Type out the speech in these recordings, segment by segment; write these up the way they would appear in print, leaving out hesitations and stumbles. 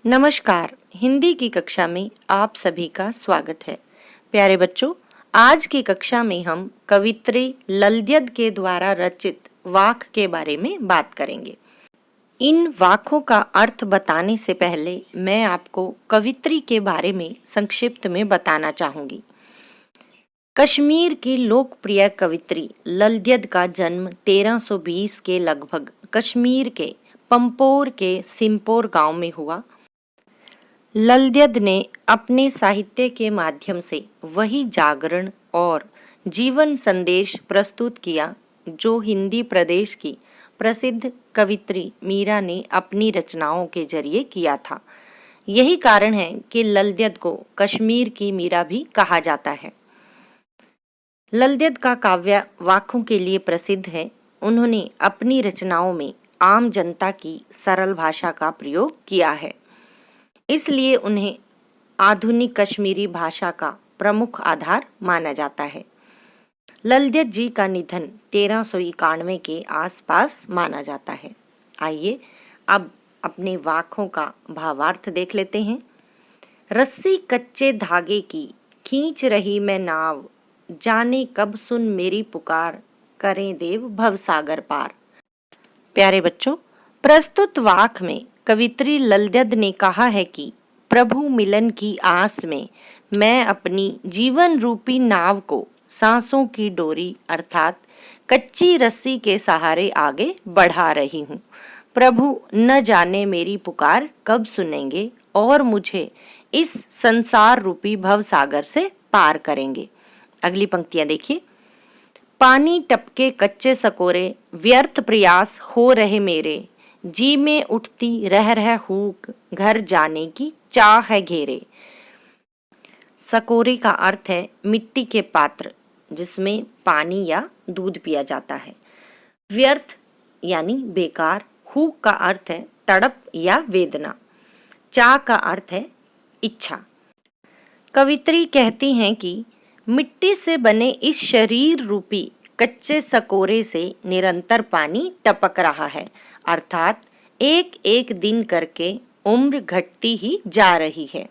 नमस्कार। हिंदी की कक्षा में आप सभी का स्वागत है। प्यारे बच्चों, आज की कक्षा में हम कवित्री ललद्यद के द्वारा रचित वाक के बारे में बात करेंगे। इन वाकों का अर्थ बताने से पहले मैं आपको कवित्री के बारे में संक्षिप्त में बताना चाहूंगी। कश्मीर की लोकप्रिय कवित्री ललद्यद का जन्म 1320 के लगभग कश्मीर के पंपोर के सिंपोर गांव में हुआ। ललद्यद ने अपने साहित्य के माध्यम से वही जागरण और जीवन संदेश प्रस्तुत किया जो हिंदी प्रदेश की प्रसिद्ध कवित्री मीरा ने अपनी रचनाओं के जरिए किया था। यही कारण है कि ललद्यद को कश्मीर की मीरा भी कहा जाता है। ललद्यद का काव्य वाकों के लिए प्रसिद्ध है। उन्होंने अपनी रचनाओं में आम जनता की सरल भाषा का प्रयोग किया है, इसलिए उन्हें आधुनिक कश्मीरी भाषा का प्रमुख आधार माना जाता है। ललद्यद जी का निधन 1391 के आसपास माना जाता है। आइए अब अपने वाकों का भावार्थ देख लेते हैं। रस्सी कच्चे धागे की खींच रही मैं नाव, जाने कब सुन मेरी पुकार, करें देव भवसागर पार। प्यारे बच्चों, प्रस्तुत वाक में कवित्री ललद्यद ने कहा है कि प्रभु मिलन की आस में मैं अपनी जीवन रूपी नाव को सांसों की डोरी अर्थात कच्ची रस्सी के सहारे आगे बढ़ा रही हूँ। प्रभु न जाने मेरी पुकार कब सुनेंगे और मुझे इस संसार रूपी भवसागर से पार करेंगे। अगली पंक्तियां देखिए। पानी टपके कच्चे सकोरे, व्यर्थ प्रयास हो रहे मेरे, जी में उठती रह रह हूक, घर जाने की चाह है घेरे। सकोरे का अर्थ है मिट्टी के पात्र जिसमें पानी या दूध पिया जाता है। व्यर्थ यानी बेकार। हूक का अर्थ है तड़प या वेदना। चाह का अर्थ है इच्छा। कवित्री कहती हैं कि मिट्टी से बने इस शरीर रूपी कच्चे सकोरे से निरंतर पानी टपक रहा है, अर्थात एक एक दिन करके उम्र घटती ही जा रही है।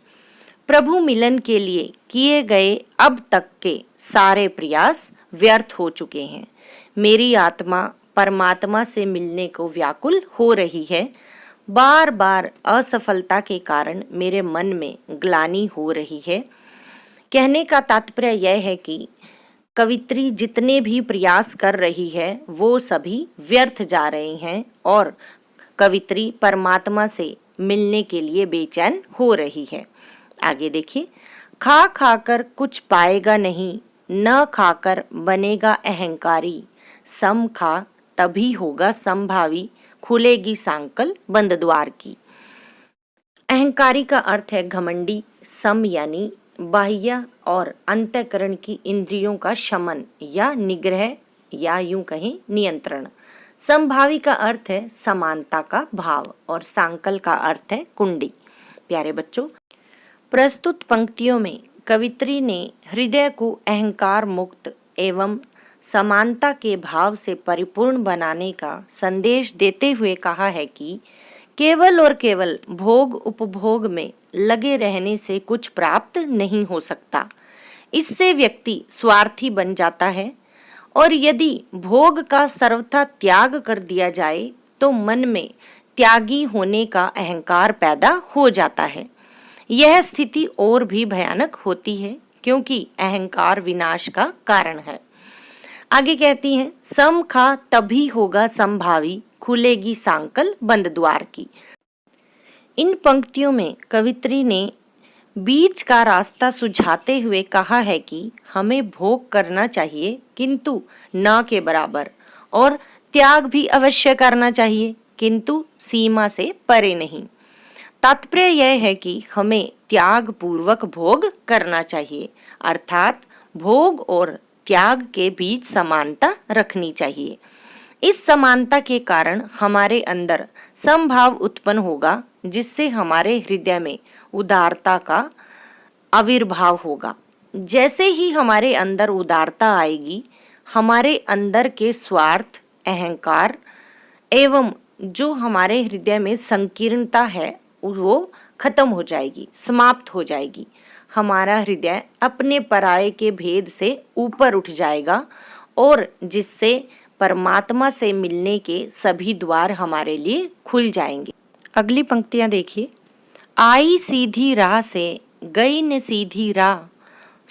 प्रभु मिलन के लिए किए गए अब तक के सारे प्रयास व्यर्थ हो चुके हैं। मेरी आत्मा परमात्मा से मिलने को व्याकुल हो रही है। बार बार असफलता के कारण मेरे मन में ग्लानि हो रही है। कहने का तात्पर्य यह है कि कवित्री जितने भी प्रयास कर रही है वो सभी व्यर्थ जा रहे हैं और कवित्री परमात्मा से मिलने के लिए बेचैन हो रही है। आगे देखिए। खा खाकर कुछ पाएगा नहीं, न खाकर बनेगा अहंकारी, सम खा तभी होगा संभावी, खुलेगी सांकल बंद द्वार की। अहंकारी का अर्थ है घमंडी। सम यानी बाह्य और अंतःकरण की इंद्रियों का शमन या निग्रह या यूं कहें नियंत्रण। संभावी का अर्थ है समानता का भाव और सांकल का अर्थ है कुंडी। प्यारे बच्चों, प्रस्तुत पंक्तियों में कवित्री ने हृदय को अहंकार मुक्त एवं समानता के भाव से परिपूर्ण बनाने का संदेश देते हुए कहा है कि केवल और केवल भोग उपभोग में लगे रहने से कुछ प्राप्त नहीं हो सकता। इससे व्यक्ति स्वार्थी बन जाता है और यदि भोग का सर्वथा त्याग कर दिया जाए तो मन में त्यागी होने का अहंकार पैदा हो जाता है। यह स्थिति और भी भयानक होती है क्योंकि अहंकार विनाश का कारण है। आगे कहती हैं, सम खा तभी होगा संभावी, खुलेगी सांकल बंद द्वार की। इन पंक्तियों में कवित्री ने बीच का रास्ता सुझाते हुए कहा है कि हमें भोग करना चाहिए किंतु न के बराबर, और त्याग भी अवश्य करना चाहिए किंतु सीमा से परे नहीं। तात्पर्य यह है कि हमें त्याग पूर्वक भोग करना चाहिए, अर्थात भोग और त्याग के बीच समानता रखनी चाहिए। इस समानता के कारण हमारे अंदर समभाव उत्पन्न होगा जिससे हमारे हृदय में उदारता का आविर्भाव होगा। जैसे ही हमारे अंदर उदारता आएगी, हमारे अंदर के स्वार्थ, अहंकार एवं जो हमारे हृदय में संकीर्णता है वो खत्म हो जाएगी, समाप्त हो जाएगी। हमारा हृदय अपने पराये के भेद से ऊपर उठ जाएगा और जिससे परमात्मा से मिलने के सभी द्वार हमारे लिए खुल जाएंगे। अगली पंक्तियां देखिए। आई सीधी राह से गई न सीधी राह,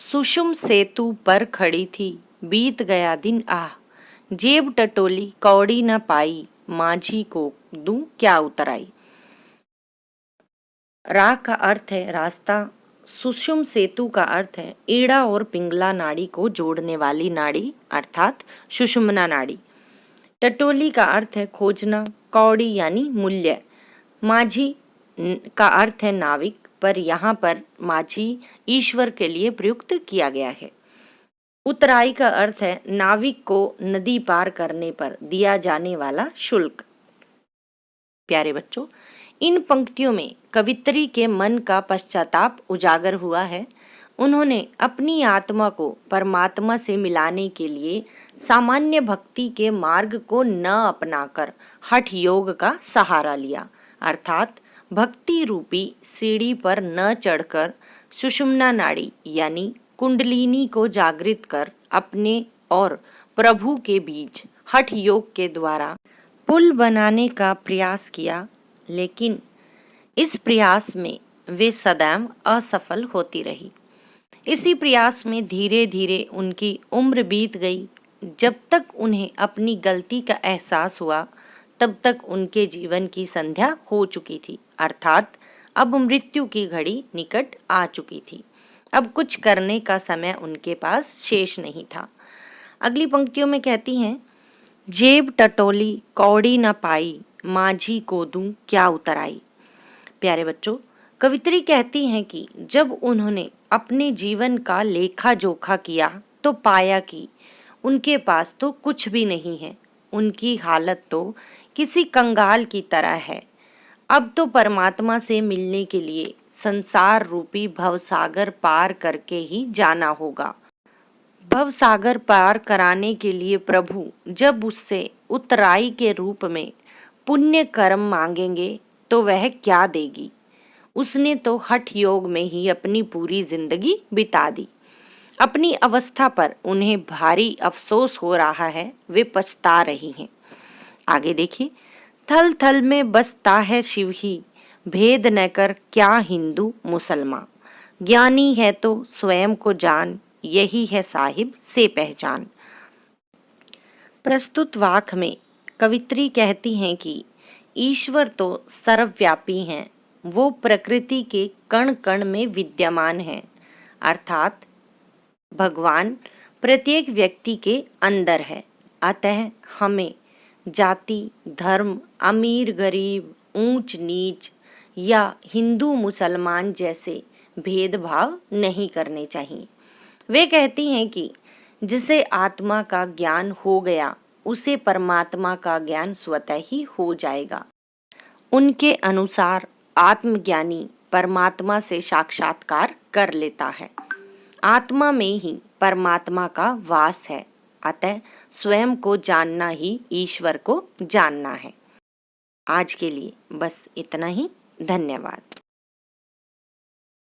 सुषुम सेतु पर खड़ी थी, बीत गया दिन आह, जेब टटोली कौड़ी न पाई, माझी को दूं क्या उतराई। राह का अर्थ है रास्ता, सुषुम सेतु का अर्थ है ईड़ा और पिंगला नाड़ी को जोड़ने वाली नाड़ी अर्थात सुषुम्ना नाड़ी। टटोली का अर्थ है खोजना, कौड़ी यानी मूल्य। माझी का अर्थ है नाविक, पर यहाँ पर माझी ईश्वर के लिए प्रयुक्त किया गया है। उतराई का अर्थ है नाविक को नदी पार करने पर दिया जाने वाला शुल्क। प्यारे बच्चों, इन पंक्तियों में कवित्री के मन का पश्चाताप उजागर हुआ है। उन्होंने अपनी आत्मा को परमात्मा से मिलाने के लिए सामान्य भक्ति के मार्ग को न अपनाकर हठ योग का सहारा लिया, अर्थात भक्ति रूपी सीढ़ी पर न चढ़कर सुषुम्ना नाड़ी यानी कुंडलिनी को जागृत कर अपने और प्रभु के बीच हठ योग के द्वारा पुल बनाने का प्रयास किया, लेकिन इस प्रयास में वे सदैव असफल होती रही। इसी प्रयास में धीरे धीरे उनकी उम्र बीत गई। जब तक उन्हें अपनी गलती का एहसास हुआ तब तक उनके जीवन की संध्या हो चुकी थी, अर्थात अब मृत्यु की घड़ी निकट आ चुकी थी। अब कुछ करने का समय उनके पास शेष नहीं था। अगली पंक्तियों में कहती हैं, जेब टटोली कौड़ी न पाई, माझी को दूं क्या उतराई। प्यारे बच्चों, कवित्री कहती हैं कि जब उन्होंने अपने जीवन का लेखा जोखा किया तो पाया कि उनके पास तो कुछ भी नहीं है। उनकी हालत तो किसी कंगाल की तरह है। अब तो परमात्मा से मिलने के लिए संसार रूपी भवसागर पार करके ही जाना होगा। भवसागर पार कराने के लिए प्रभु जब उससे उतराई के रूप में पुण्य कर्म मांगेंगे तो वह क्या देगी। उसने तो हठ योग में ही अपनी पूरी जिंदगी बिता दी। अपनी अवस्था पर उन्हें भारी अफसोस हो रहा है, वे पछता रही हैं। आगे देखिए, थल थल में बसता है शिव ही, भेद न कर क्या हिंदू मुसलमान, ज्ञानी है तो स्वयं को जान, यही है साहिब से पहचान। प्रस्तुत वाक में कवित्री कहती हैं कि ईश्वर तो सर्वव्यापी हैं, वो प्रकृति के कण कण में विद्यमान हैं, अर्थात भगवान प्रत्येक व्यक्ति के अंदर है। अतः हमें जाति, धर्म, अमीर गरीब, ऊंच नीच या हिंदू मुसलमान जैसे भेदभाव नहीं करने चाहिए। वे कहती हैं कि जिसे आत्मा का ज्ञान हो गया उसे परमात्मा का ज्ञान स्वतः ही हो जाएगा। उनके अनुसार आत्मज्ञानी परमात्मा से साक्षात्कार कर लेता है। आत्मा में ही परमात्मा का वास है, अतः स्वयं को जानना ही ईश्वर को जानना है। आज के लिए बस इतना ही। धन्यवाद।